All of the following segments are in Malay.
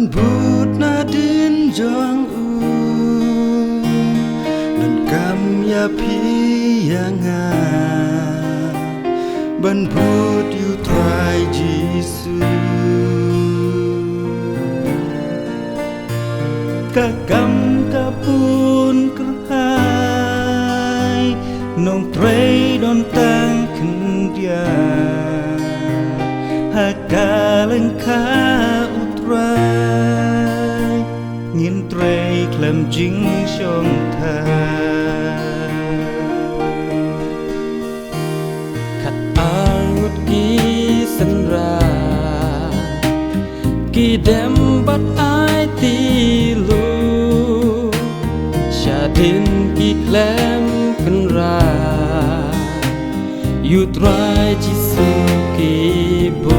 Ban bút na din jong Nan kam ya pi yanga Ban bút you try Jesus Kakam kapun kerhai Nong tray don tang kendia Hakaleng ka utrai Ngin tray klem jing shong tha Khat angut ki senra Ki dem bat ai ti lu Shadin ki klem kenra You try jisu ki bo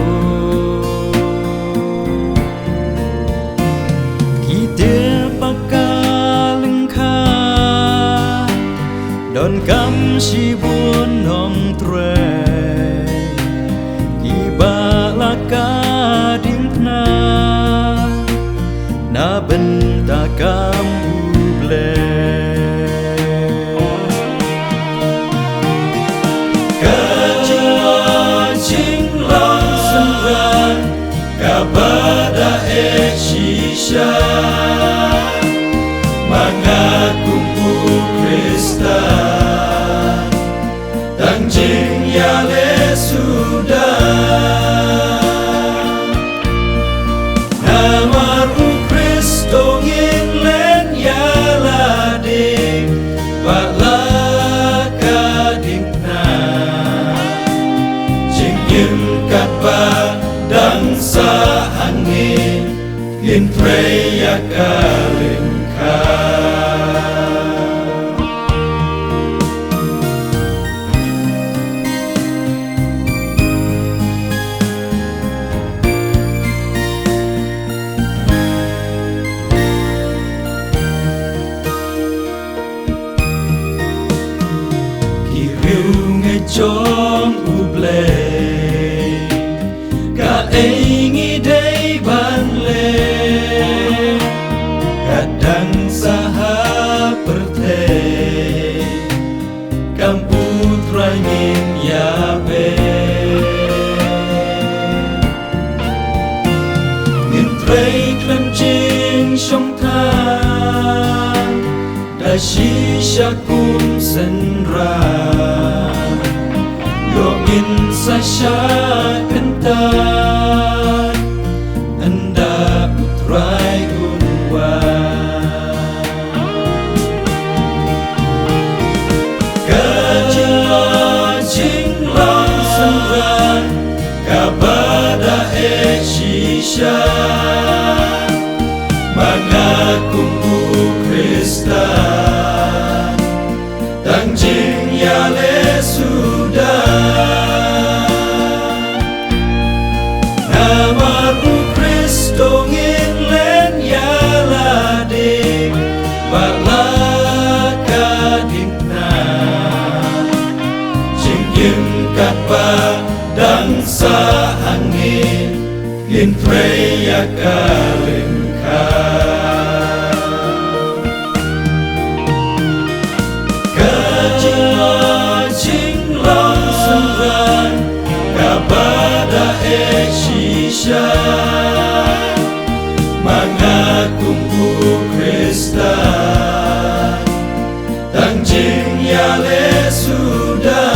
Don kam si buồn nong tre Iba laka ding na Na benta kam uble Kajingan jing long senran Kabada e shisha Mengaku Krista Tangjing yale sudah Namaru Kristo ngin len yala ding Bala kading na Jing yim kat ba dang sa angin Ngin preya kalim ka Chong uble Ka ingi day ban le Kadang saha perte Kam putra ngin yabe Ngin tray klem jing shong thang Da shisha kum senra Ngin sasha kentar Anda putrai unwa Kajingan jing long senran Kabada e shisha Mengaku Krista Tangjing yale sudah Namaru Kristo ngin len yala ding Bala kading na Jing yim kat ba dang sa angin Ngin preya kalim ka Kajingan jing long senran Kabada e shisha Mengaku Krista Tangjing yale sudah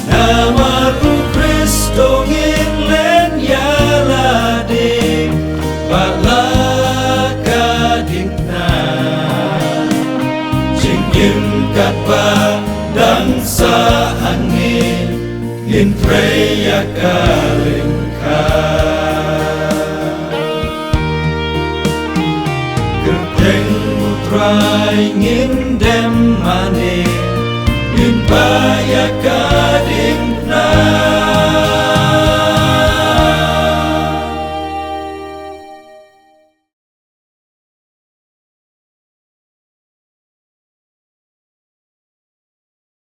Namaru Kristo ngin len yala ding Bala kading na Jing yim kat ba dang sa angin Ngin preya kalim ka Gerteng utrai ngin dem mane Ngin paya ka